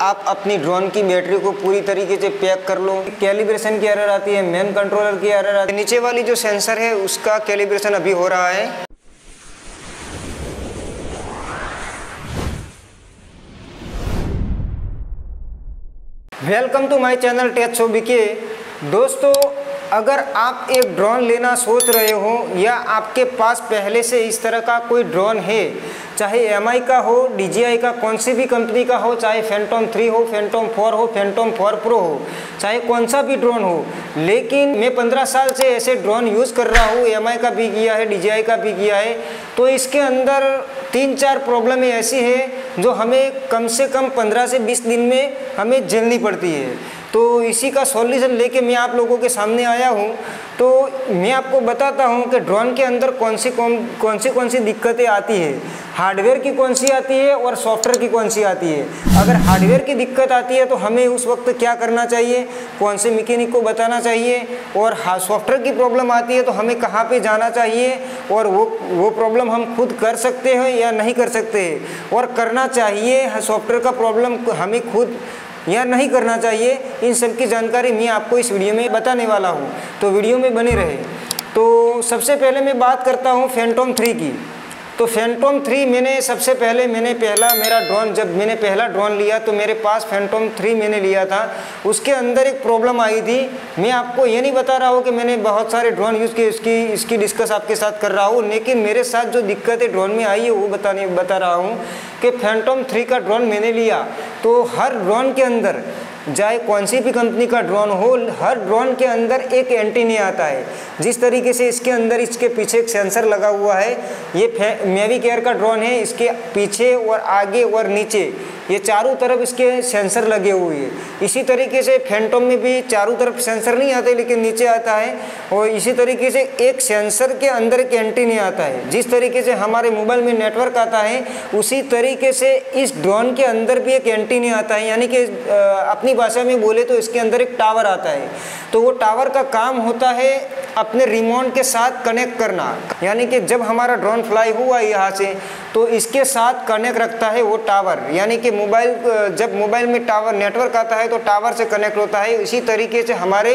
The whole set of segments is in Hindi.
आप अपनी ड्रोन की बैटरी को पूरी तरीके से पैक कर लो। कैलिब्रेशन की एरर आती है, मैन कंट्रोलर की एरर आती है। नीचे वाली जो सेंसर है उसका कैलिब्रेशन अभी हो रहा है। Welcome to my channel Tech Show BK. दोस्तों, अगर आप एक ड्रोन लेना सोच रहे हो या आपके पास पहले से इस तरह का कोई ड्रोन है, चाहे एमआई का हो, DJI का, कौन सी भी कंपनी का हो, चाहे फैंटम 3 हो, फैंटम 4 हो, फैंटम 4 प्रो हो, चाहे कौन सा भी ड्रोन हो, लेकिन मैं 15 साल से ऐसे ड्रोन यूज़ कर रहा हूँ, एमआई का भी किया है, DJI का भी किया है, तो इसके अंदर 3-4 प्रॉब्लमें ऐसी है जो हमें कम से कम 15 से 20 दिन में हमें झेलनी पड़ती है। तो इसी का सॉल्यूशन लेके मैं आप लोगों के सामने आया हूँ। तो मैं आपको बताता हूँ कि ड्रोन के अंदर कौन सी दिक्कतें आती है, हार्डवेयर की कौन सी आती है और सॉफ्टवेयर की कौन सी आती है। अगर हार्डवेयर की दिक्कत आती है तो हमें उस वक्त क्या करना चाहिए, कौन से मैकेनिक को बताना चाहिए, और सॉफ्टवेयर की प्रॉब्लम आती है तो हमें कहाँ पे जाना चाहिए, और वो प्रॉब्लम हम खुद कर सकते हैं या नहीं कर सकते, और करना चाहिए सॉफ्टवेयर का प्रॉब्लम हमें खुद या नहीं करना चाहिए। इन सब की जानकारी मैं आपको इस वीडियो में बताने वाला हूँ, तो वीडियो में बने रहे। तो सबसे पहले मैं बात करता हूँ फैंटम 3 की। तो फैंटम 3 जब मैंने पहला ड्रोन लिया तो मेरे पास फैंटम 3 मैंने लिया था। उसके अंदर एक प्रॉब्लम आई थी। मैं आपको ये नहीं बता रहा हूँ कि मैंने बहुत सारे ड्रोन यूज़ किए, इसकी डिस्कस आपके साथ कर रहा हूँ, लेकिन मेरे साथ जो दिक्कतें ड्रोन में आई है वो बता रहा हूँ कि फैंटम 3 का ड्रोन मैंने लिया तो हर ड्रोन के अंदर, चाहे कौन सी भी कंपनी का ड्रोन हो, हर ड्रोन के अंदर एक एंटीना आता है। जिस तरीके से इसके अंदर इसके पीछे एक सेंसर लगा हुआ है, ये मैविक एयर का ड्रोन है, इसके पीछे और आगे और नीचे ये चारों तरफ इसके सेंसर लगे हुए हैं। इसी तरीके से फैंटम में भी चारों तरफ सेंसर नहीं आते लेकिन नीचे आता है, और इसी तरीके से एक सेंसर के अंदर एक एंटीना आता है। जिस तरीके से हमारे मोबाइल में नेटवर्क आता है उसी तरीके से इस ड्रोन के अंदर भी एक एंटीना आता है, यानी कि अपनी भाषा में बोले तो इसके अंदर एक टावर आता है। तो वो टावर का काम होता है अपने रिमोट के साथ कनेक्ट करना, यानी कि जब हमारा ड्रोन फ्लाई हुआ यहाँ से तो इसके साथ कनेक्ट रखता है वो टावर, यानी कि जब मोबाइल में टावर नेटवर्क आता है तो टावर से कनेक्ट होता है। इसी तरीके से हमारे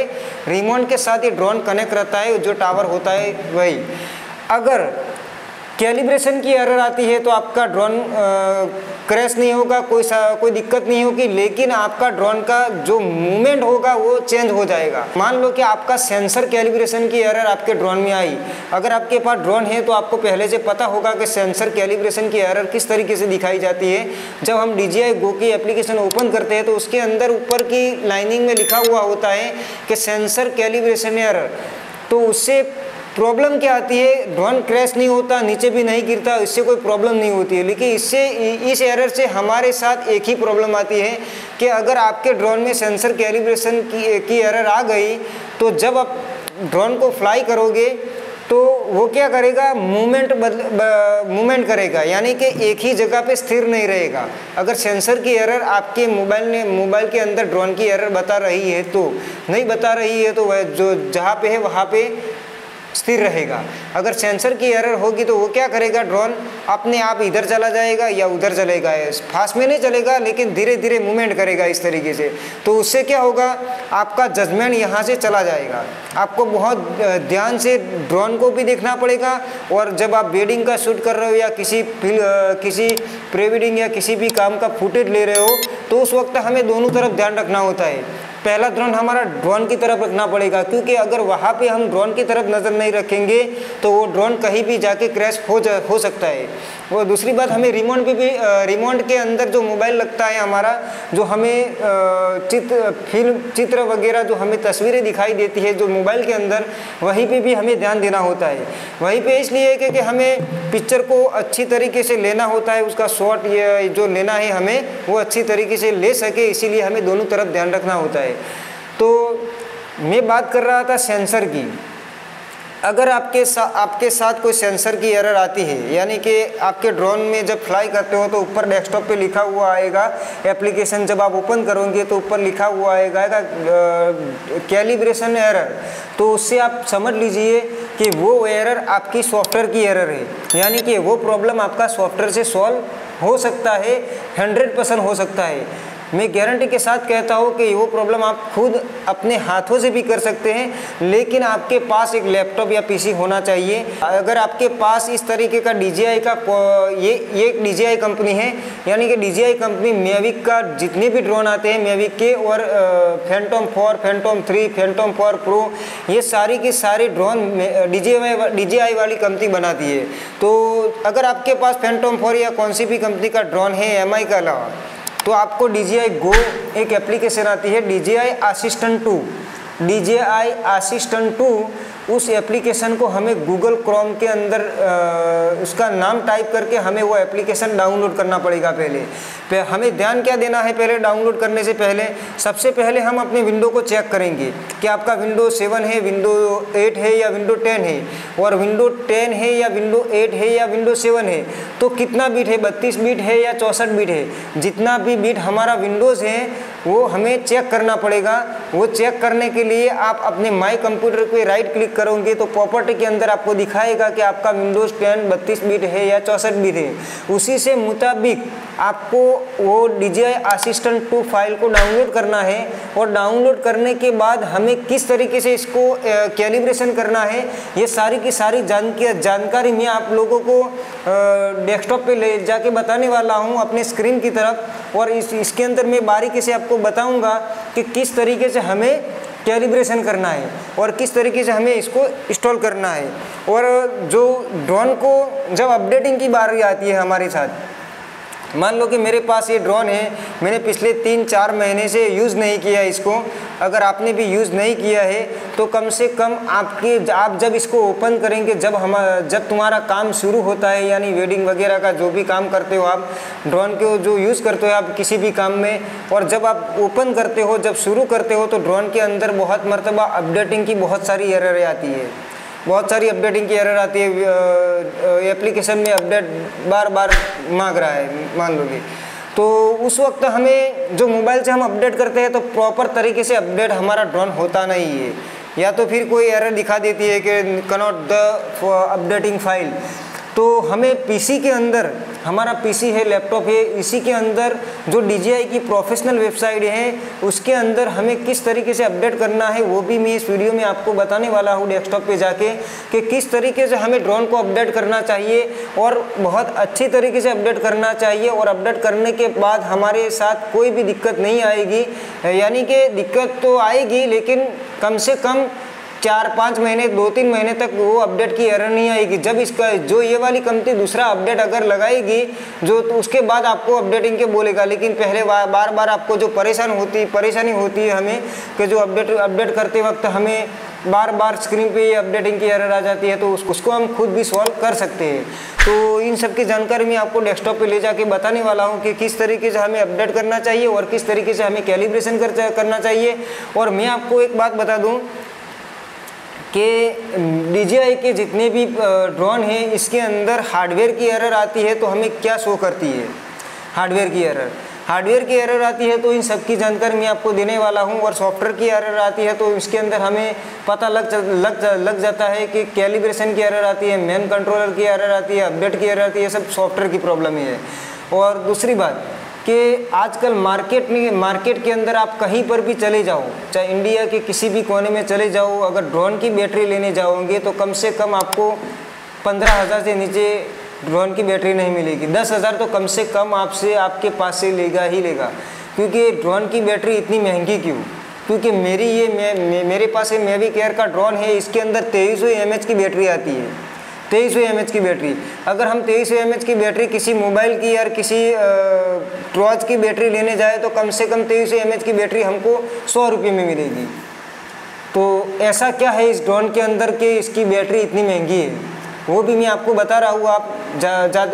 रिमोट के साथ ये ड्रोन कनेक्ट रहता है, जो टावर होता है वही। अगर कैलिब्रेशन की एरर आती है तो आपका ड्रोन क्रैश नहीं होगा, कोई दिक्कत नहीं होगी, लेकिन आपका ड्रोन का जो मूवमेंट होगा वो चेंज हो जाएगा। मान लो कि आपका सेंसर कैलिब्रेशन की एरर आपके ड्रोन में आई। अगर आपके पास ड्रोन है तो आपको पहले से पता होगा कि सेंसर कैलिब्रेशन की एरर किस तरीके से दिखाई जाती है। जब हम DJI Go की एप्लीकेशन ओपन करते हैं तो उसके अंदर ऊपर की लाइनिंग में लिखा हुआ होता है कि सेंसर कैलिब्रेशन एरर। तो उससे प्रॉब्लम क्या आती है, ड्रोन क्रैश नहीं होता, नीचे भी नहीं गिरता, इससे कोई प्रॉब्लम नहीं होती है। लेकिन इस एरर से हमारे साथ एक ही प्रॉब्लम आती है कि अगर आपके ड्रोन में सेंसर कैलिब्रेशन की एरर आ गई तो जब आप ड्रोन को फ्लाई करोगे तो वो क्या करेगा, मूवमेंट करेगा, यानी कि एक ही जगह पे स्थिर नहीं रहेगा। अगर सेंसर की एरर आपके मोबाइल के अंदर ड्रोन की एरर बता रही है तो नहीं बता रही है तो वह जो जहाँ पे है वहाँ पे स्थिर रहेगा। अगर सेंसर की एरर होगी तो वो क्या करेगा, ड्रोन अपने आप इधर चला जाएगा या उधर चलेगा, फास्ट में नहीं चलेगा लेकिन धीरे धीरे मूवमेंट करेगा इस तरीके से। तो उससे क्या होगा, आपका जजमेंट यहाँ से चला जाएगा। आपको बहुत ध्यान से ड्रोन को भी देखना पड़ेगा, और जब आप वेडिंग का शूट कर रहे हो या किसी प्री वेडिंग या किसी भी काम का फुटेज ले रहे हो तो उस वक्त हमें दोनों तरफ ध्यान रखना होता है। पहला ध्यान हमारा ड्रोन की तरफ रखना पड़ेगा, क्योंकि अगर वहाँ पे हम ड्रोन की तरफ नज़र नहीं रखेंगे तो वो ड्रोन कहीं भी जाके क्रैश हो सकता है। और दूसरी बात, हमें रिमोट के अंदर जो मोबाइल लगता है हमारा, जो हमें चित्र वगैरह जो हमें तस्वीरें दिखाई देती है जो मोबाइल के अंदर, वहीं पे भी हमें ध्यान देना होता है। वहीं पे इसलिए कि हमें पिक्चर को अच्छी तरीके से लेना होता है, उसका शॉट ये जो लेना है हमें वो अच्छी तरीके से ले सके, इसीलिए हमें दोनों तरफ ध्यान रखना होता है। तो मैं बात कर रहा था सेंसर की। अगर आपके साथ कोई सेंसर की एरर आती है, यानी कि आपके ड्रोन में जब फ्लाई करते हो तो ऊपर डेस्कटॉप पे लिखा हुआ आएगा, एप्लीकेशन जब आप ओपन करोगे तो ऊपर लिखा हुआ आएगा कैलिब्रेशन एरर। तो उससे आप समझ लीजिए कि वो एरर आपकी सॉफ्टवेयर की एरर है, यानी कि वो प्रॉब्लम आपका सॉफ्टवेयर से सॉल्व हो सकता है, 100% हो सकता है। मैं गारंटी के साथ कहता हूँ कि वो प्रॉब्लम आप खुद अपने हाथों से भी कर सकते हैं, लेकिन आपके पास एक लैपटॉप या पीसी होना चाहिए। अगर आपके पास इस तरीके का DJI का ये एक DJI कंपनी है, यानी कि DJI कंपनी Mavic का जितने भी ड्रोन आते हैं Mavic के और फैंटम 4, फैंटम 3, फैंटम 4 प्रो, ये सारी की सारी ड्रोन DJI वाली कंपनी बनाती है। तो अगर आपके पास फैंटम 4 या कौन सी भी कंपनी का ड्रोन है MI का अलावा, तो आपको DJI Go एक एप्लीकेशन आती है DJI Assistant 2, DJI Assistant 2। उस एप्लीकेशन को हमें गूगल क्रोम के अंदर उसका नाम टाइप करके हमें वो एप्लीकेशन डाउनलोड करना पड़ेगा। पहले हमें ध्यान क्या देना है, पहले डाउनलोड करने से पहले सबसे पहले हम अपने विंडो को चेक करेंगे कि आपका विंडो 7 है, विंडो 8 है या विंडो 10 है, और विंडो 10 है या विंडो 8 है या विंडो 7 है तो कितना बिट है, 32 बिट है या 64 बिट है। जितना भी बिट हमारा विंडोज़ है वो हमें चेक करना पड़ेगा। वो चेक करने के लिए आप अपने माई कंप्यूटर पे राइट क्लिक करोगे तो प्रॉपर्टी के अंदर आपको दिखाएगा कि आपका विंडोज़ 10 32 बिट है या 64 बिट है। उसी से मुताबिक आपको वो DJI Assistant 2 फाइल को डाउनलोड करना है, और डाउनलोड करने के बाद हमें किस तरीके से इसको कैलिब्रेशन करना है, ये सारी की सारी जानकारी मैं आप लोगों को डेस्कटॉप पे ले जाके बताने वाला हूँ अपने स्क्रीन की तरफ। और इसके अंदर मैं बारीकी से आपको बताऊँगा कि किस तरीके से हमें कैलिब्रेशन करना है और किस तरीके से हमें इसको इंस्टॉल करना है। और जो ड्रोन को जब अपडेटिंग की बारी आती है हमारे साथ, मान लो कि मेरे पास ये ड्रोन है, मैंने पिछले 3-4 महीने से यूज़ नहीं किया इसको। अगर आपने भी यूज़ नहीं किया है तो कम से कम आप जब इसको ओपन करेंगे, जब तुम्हारा काम शुरू होता है, यानी वेडिंग वगैरह का जो भी काम करते हो आप, ड्रोन को जो यूज़ करते हो आप किसी भी काम में, और जब आप ओपन करते हो, जब शुरू करते हो, तो ड्रोन के अंदर बहुत मरतबा अपडेटिंग की बहुत सारी एरर आती है, बहुत सारी अपडेटिंग की एरर आती है। एप्लीकेशन में अपडेट बार बार मांग रहा है मान लोगे, तो उस वक्त हमें जो मोबाइल से हम अपडेट करते हैं तो प्रॉपर तरीके से अपडेट हमारा ड्रोन होता नहीं है, या तो फिर कोई एरर दिखा देती है कि कैनॉट द अपडेटिंग फाइल। तो हमें पीसी के अंदर, हमारा पीसी है, लैपटॉप है, इसी के अंदर जो DJI की प्रोफेशनल वेबसाइट है उसके अंदर हमें किस तरीके से अपडेट करना है वो भी मैं इस वीडियो में आपको बताने वाला हूँ डेस्कटॉप पे जाके, कि किस तरीके से हमें ड्रोन को अपडेट करना चाहिए और बहुत अच्छी तरीके से अपडेट करना चाहिए। और अपडेट करने के बाद हमारे साथ कोई भी दिक्कत नहीं आएगी, यानी कि दिक्कत तो आएगी लेकिन कम से कम 4-5 महीने 2-3 महीने तक वो अपडेट की एरर नहीं आएगी। जब इसका जो ये वाली कंपनी दूसरा अपडेट अगर लगाएगी जो, तो उसके बाद आपको अपडेटिंग के बोलेगा, लेकिन पहले बार बार आपको जो परेशानी होती है हमें कि जो अपडेट करते वक्त हमें बार बार स्क्रीन पे अपडेटिंग की एरर आ जाती है, तो उसको हम खुद भी सॉल्व कर सकते हैं। तो इन सब की जानकारी मैं आपको डेस्कटॉप पे ले जाके बताने वाला हूँ कि किस तरीके से हमें अपडेट करना चाहिए और किस तरीके से हमें कैलिब्रेशन करना चाहिए। और मैं आपको एक बात बता दूँ कि DJI के जितने भी ड्रोन हैं इसके अंदर हार्डवेयर की एरर आती है तो हमें क्या शो करती है, हार्डवेयर की एरर आती है तो इन सब की जानकारी मैं आपको देने वाला हूं। और सॉफ्टवेयर की एरर आती है तो इसके अंदर हमें पता लग जाता है कि कैलिब्रेशन की एरर आती है, मैन कंट्रोलर की एरर आती है, अपडेट की एरर आती है, ये सब सॉफ्टवेयर की प्रॉब्लम ही है। और दूसरी बात कि आजकल मार्केट के अंदर आप कहीं पर भी चले जाओ, चाहे इंडिया के किसी भी कोने में चले जाओ, अगर ड्रोन की बैटरी लेने जाओगे तो कम से कम आपको 15,000 से नीचे ड्रोन की बैटरी नहीं मिलेगी। 10,000 तो कम से कम आपके पास से लेगा ही लेगा। क्योंकि ड्रोन की बैटरी इतनी महंगी क्यों? क्योंकि मेरे पास है Mavic Air का ड्रोन है, इसके अंदर 2300 mAh की बैटरी आती है, 2300 mAh की बैटरी। अगर हम 2300 mAh की बैटरी किसी मोबाइल की या किसी टॉर्च की बैटरी लेने जाए तो कम से कम 2300 mAh की बैटरी हमको 100 रुपये में मिलेगी। तो ऐसा क्या है इस ड्रोन के अंदर कि इसकी बैटरी इतनी महंगी है, वो भी मैं आपको बता रहा हूँ। आप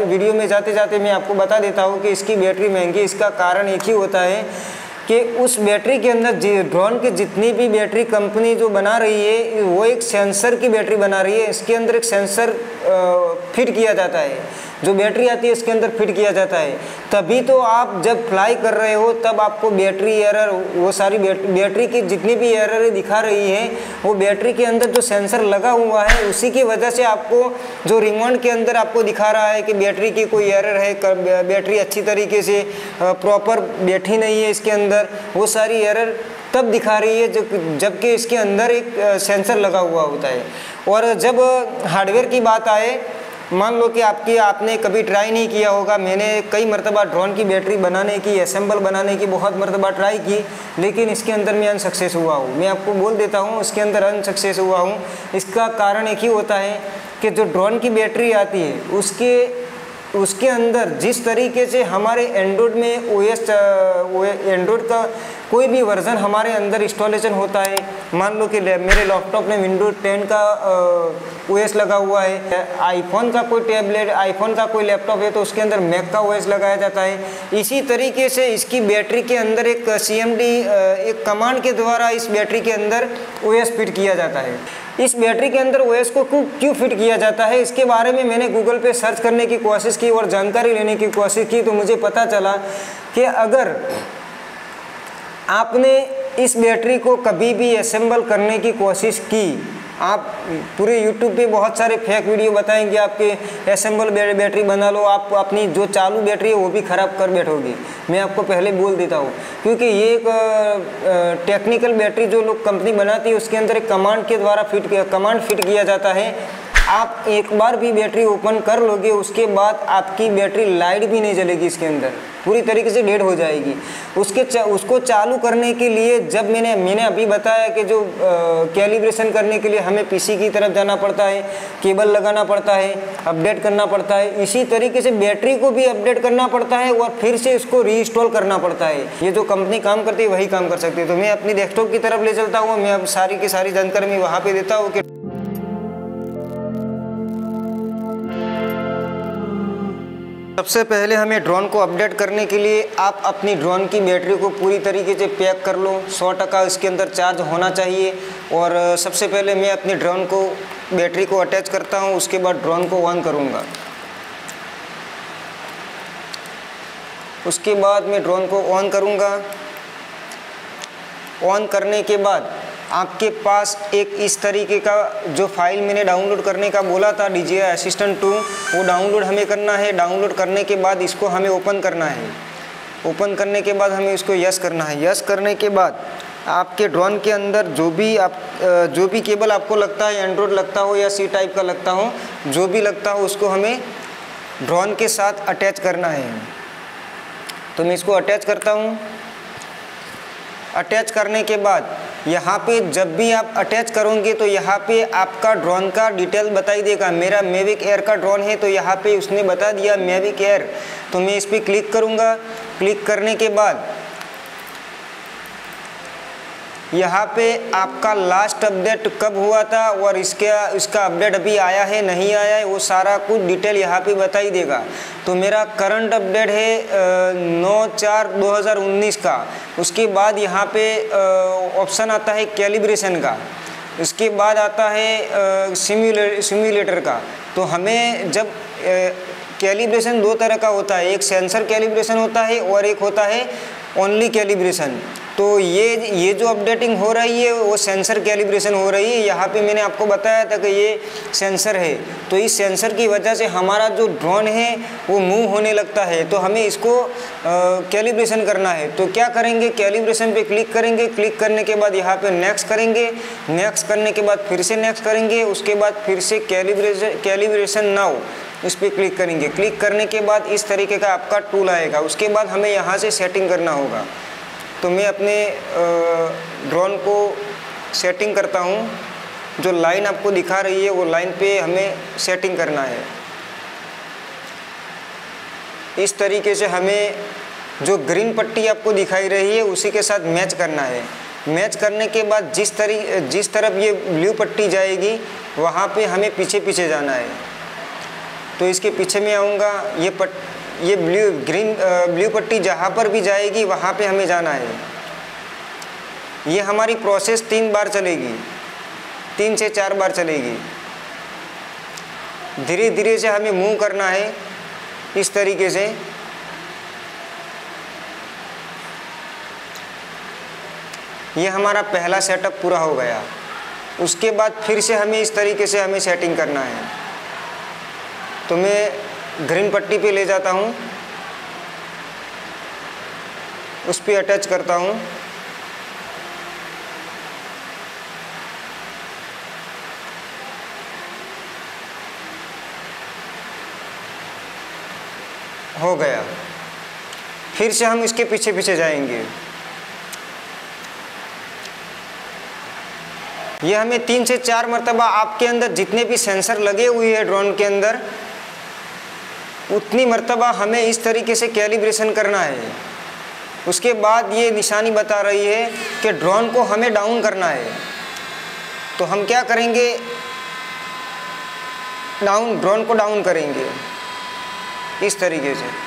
वीडियो में जाते जाते मैं आपको बता देता हूँ कि इसकी बैटरी महंगी, इसका कारण एक ही होता है कि उस बैटरी के अंदर ड्रोन की जितनी भी बैटरी कंपनी जो बना रही है वो एक सेंसर की बैटरी बना रही है। इसके अंदर एक सेंसर फिट किया जाता है, जो बैटरी आती है इसके अंदर फिट किया जाता है। तभी तो आप जब फ्लाई कर रहे हो तब आपको बैटरी एरर, वो सारी बैटरी की जितनी भी एरर दिखा रही है वो बैटरी के अंदर जो सेंसर लगा हुआ है उसी की वजह से आपको जो रिमोट के अंदर आपको दिखा रहा है कि बैटरी की कोई एरर है, बैटरी अच्छी तरीके से प्रॉपर बैठी नहीं है इसके अंदर, वो सारी एरर तब दिखा रही है जबकि इसके अंदर एक सेंसर लगा हुआ होता है। और जब हार्डवेयर की बात आए, मान लो कि आपने कभी ट्राई नहीं किया होगा, मैंने कई मरतबा ड्रोन की बैटरी बनाने की, असेंबल बनाने की बहुत मरतबा ट्राई की, लेकिन इसके अंदर मैं अनसक्सेस हुआ हूँ। मैं आपको बोल देता हूँ इसके अंदर अनसक्सेस हुआ हूँ। इसका कारण एक ही होता है कि जो ड्रोन की बैटरी आती है उसके अंदर जिस तरीके से हमारे एंड्रॉयड में एंड्रॉयड का कोई भी वर्जन हमारे अंदर इंस्टॉलेशन होता है, मान लो कि मेरे लैपटॉप में विंडोज 10 का ओएस लगा हुआ है, आईफोन का कोई टैबलेट, आईफोन का कोई लैपटॉप है तो उसके अंदर मैक का ओएस लगाया जाता है। इसी तरीके से इसकी बैटरी के अंदर एक CMD एक कमांड के द्वारा इस बैटरी के अंदर ओएस फिट किया जाता है। इस बैटरी के अंदर ओएस को क्यों फिट किया जाता है, इसके बारे में मैंने गूगल पे सर्च करने की कोशिश की और जानकारी लेने की कोशिश की, तो मुझे पता चला कि अगर आपने इस बैटरी को कभी भी असेंबल करने की कोशिश की, आप पूरे YouTube पे बहुत सारे फेक वीडियो बताएंगे आपके असेंबल बैटरी बना लो, आप अपनी जो चालू बैटरी है वो भी ख़राब कर बैठोगे। मैं आपको पहले बोल देता हूँ, क्योंकि ये एक टेक्निकल बैटरी जो लोग कंपनी बनाती है उसके अंदर एक कमांड के द्वारा कमांड फिट किया जाता है। आप एक बार भी बैटरी ओपन कर लोगे उसके बाद आपकी बैटरी लाइट भी नहीं जलेगी, इसके अंदर पूरी तरीके से डेड हो जाएगी। उसको चालू करने के लिए जब मैंने अभी बताया कि जो कैलिब्रेशन करने के लिए हमें पीसी की तरफ जाना पड़ता है, केबल लगाना पड़ता है, अपडेट करना पड़ता है, इसी तरीके से बैटरी को भी अपडेट करना पड़ता है और फिर से इसको रीइंस्टॉल करना पड़ता है। ये जो कंपनी काम करती है वही काम कर सकती है। तो मैं अपनी डेस्कटॉप की तरफ ले चलता हूँ, मैं अब सारी की सारी जानकारी मैं वहाँ पर देता हूँ कि सबसे पहले हमें ड्रोन को अपडेट करने के लिए आप अपनी ड्रोन की बैटरी को पूरी तरीके से पैक कर लो, 100% इसके अंदर चार्ज होना चाहिए। और सबसे पहले मैं अपनी ड्रोन को बैटरी को अटैच करता हूं, उसके बाद ड्रोन को ऑन करूंगा। उसके बाद मैं ड्रोन को ऑन करूंगा। ऑन करने के बाद आपके पास एक इस तरीके का जो फाइल मैंने डाउनलोड करने का बोला था DJI Assistant 2, वो डाउनलोड हमें करना है। डाउनलोड करने के बाद इसको हमें ओपन करना है। ओपन करने के बाद हमें इसको यस करना है। यस करने के बाद आपके ड्रोन के अंदर जो भी केबल आपको लगता है, एंड्रॉयड लगता हो या C टाइप का लगता हो, जो भी लगता हो उसको हमें ड्रोन के साथ अटैच करना है। तो मैं इसको अटैच करता हूँ। अटैच करने के बाद यहाँ पे जब भी आप अटैच करोगे तो यहाँ पे आपका ड्रोन का डिटेल बताई देगा। मेरा मैविक एयर का ड्रोन है तो यहाँ पे उसने बता दिया मैविक एयर, तो मैं इस पर क्लिक करूँगा। क्लिक करने के बाद यहाँ पे आपका लास्ट अपडेट कब हुआ था और इसका अपडेट अभी आया है नहीं आया है, वो सारा कुछ डिटेल यहाँ पे बताई देगा। तो मेरा करंट अपडेट है 9/4/2019 का। उसके बाद यहाँ पे ऑप्शन आता है कैलिब्रेशन का, उसके बाद आता है सिम्युलेटर का। तो हमें जब कैलिब्रेशन दो तरह का होता है, एक सेंसर कैलिब्रेशन होता है और एक होता है ओनली कैलिब्रेशन। तो ये जो अपडेटिंग हो रही है वो सेंसर कैलिब्रेशन हो रही है। यहाँ पे मैंने आपको बताया था कि ये सेंसर है, तो इस सेंसर की वजह से हमारा जो ड्रोन है वो मूव होने लगता है। तो हमें इसको कैलिब्रेशन करना है। तो क्या करेंगे, कैलिब्रेशन पे क्लिक करेंगे। क्लिक करने के बाद यहाँ पे नेक्स्ट करेंगे। नेक्स्ट करने के बाद फिर से नेक्स्ट करेंगे। उसके बाद फिर से कैलिब्रेशन नाउ इस पर क्लिक करेंगे। क्लिक करने के बाद इस तरीके का आपका टूल आएगा। उसके बाद हमें यहाँ से सेटिंग करना होगा। तो मैं अपने ड्रोन को सेटिंग करता हूँ। जो लाइन आपको दिखा रही है वो लाइन पे हमें सेटिंग करना है। इस तरीके से हमें जो ग्रीन पट्टी आपको दिखाई रही है उसी के साथ मैच करना है। मैच करने के बाद जिस तरफ ये ब्लू पट्टी जाएगी वहाँ पे हमें पीछे पीछे जाना है। तो इसके पीछे में आऊँगा। ये ब्लू पट्टी जहाँ पर भी जाएगी वहाँ पे हमें जाना है। ये हमारी प्रोसेस 3 बार चलेगी, 3 से 4 बार चलेगी। धीरे धीरे से हमें मूव करना है। इस तरीके से। ये हमारा पहला सेटअप पूरा हो गया। उसके बाद फिर से हमें इस तरीके से हमें सेटिंग करना है। तो मैं ग्रीन पट्टी पे ले जाता हूँ, उस पर अटैच करता हूँ। हो गया। फिर से हम इसके पीछे पीछे जाएंगे। ये हमें 3 से 4 मरतबा आपके अंदर जितने भी सेंसर लगे हुए हैं ड्रोन के अंदर, उतनी मरतबा हमें इस तरीके से कैलिब्रेशन करना है। उसके बाद ये निशानी बता रही है कि ड्रोन को हमें डाउन करना है। तो हम क्या करेंगे, ड्रोन को डाउन करेंगे इस तरीके से।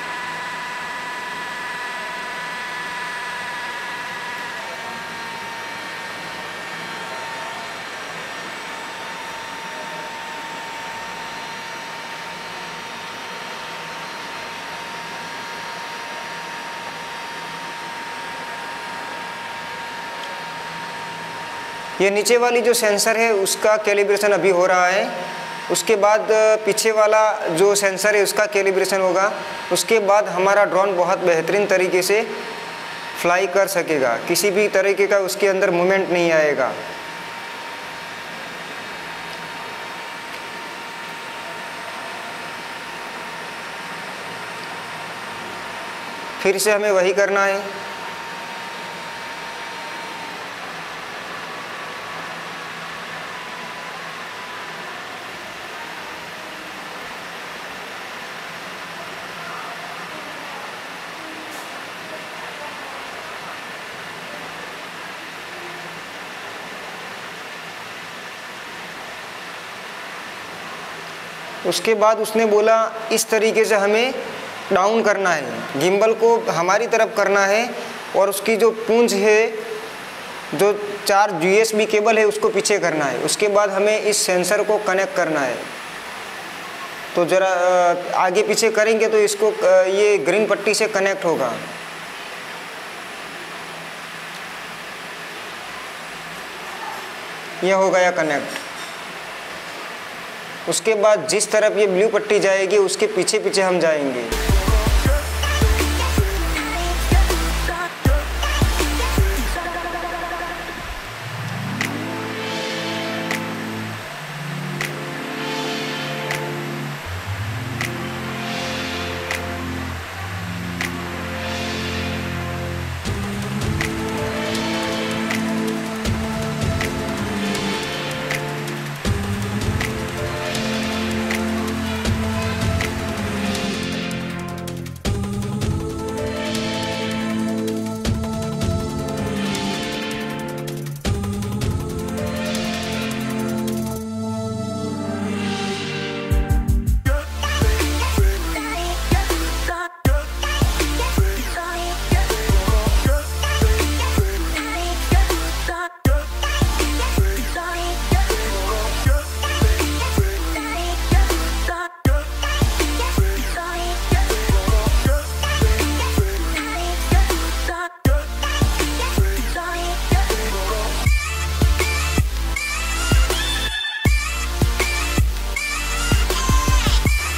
ये नीचे वाली जो सेंसर है उसका कैलिब्रेशन अभी हो रहा है। उसके बाद पीछे वाला जो सेंसर है उसका कैलिब्रेशन होगा। उसके बाद हमारा ड्रोन बहुत बेहतरीन तरीके से फ्लाई कर सकेगा, किसी भी तरीके का उसके अंदर मूवमेंट नहीं आएगा। फिर से हमें वही करना है। उसके बाद उसने बोला इस तरीके से हमें डाउन करना है, गिम्बल को हमारी तरफ करना है और उसकी जो पूंछ है, जो 4 USB केबल है उसको पीछे करना है। उसके बाद हमें इस सेंसर को कनेक्ट करना है। तो ज़रा आगे पीछे करेंगे तो इसको ये ग्रीन पट्टी से कनेक्ट होगा। ये हो गया कनेक्ट। उसके बाद जिस तरफ ये ब्लू पट्टी जाएगी उसके पीछे पीछे हम जाएंगे।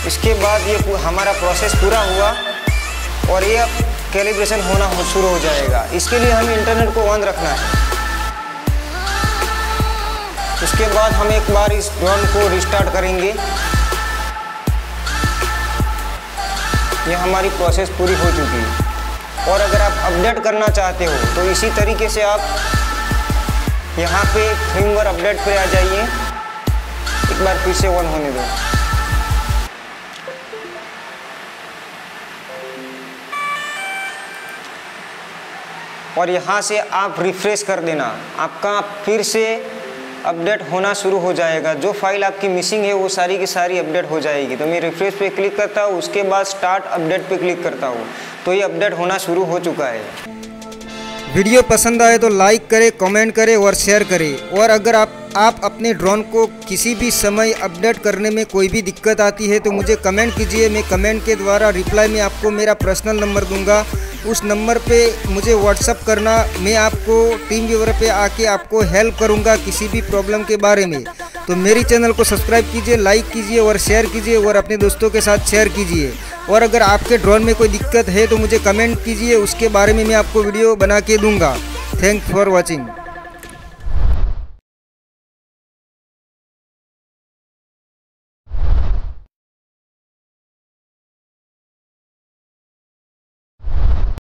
इसके बाद ये हमारा प्रोसेस पूरा हुआ और ये कैलिब्रेशन होना शुरू हो जाएगा। इसके लिए हमें इंटरनेट को ऑन रखना है। उसके बाद हम एक बार इस ड्रोन को रिस्टार्ट करेंगे। ये हमारी प्रोसेस पूरी हो चुकी है। और अगर आप अपडेट करना चाहते हो तो इसी तरीके से आप यहाँ पे फर्मवेयर अपडेट पे आ जाइए। एक बार फिर से ऑन होने दो। और यहाँ से आप रिफ्रेश कर देना, आपका फिर से अपडेट होना शुरू हो जाएगा। जो फाइल आपकी मिसिंग है वो सारी की सारी अपडेट हो जाएगी। तो मैं रिफ्रेश पे क्लिक करता हूँ, उसके बाद स्टार्ट अपडेट पे क्लिक करता हूँ, तो ये अपडेट होना शुरू हो चुका है। वीडियो पसंद आए तो लाइक करें, कमेंट करें और शेयर करें। और अगर आप आप अपने ड्रोन को किसी भी समय अपडेट करने में कोई भी दिक्कत आती है तो मुझे कमेंट कीजिए। मैं कमेंट के द्वारा रिप्लाई में आपको मेरा पर्सनल नंबर दूंगा। उस नंबर पे मुझे व्हाट्सअप करना, मैं आपको टीम व्यूअर पे आके आपको हेल्प करूंगा किसी भी प्रॉब्लम के बारे में। तो मेरी चैनल को सब्सक्राइब कीजिए, लाइक कीजिए और शेयर कीजिए और अपने दोस्तों के साथ शेयर कीजिए। और अगर आपके ड्रोन में कोई दिक्कत है तो मुझे कमेंट कीजिए, उसके बारे में मैं आपको वीडियो बना के दूंगा। Thanks for watching.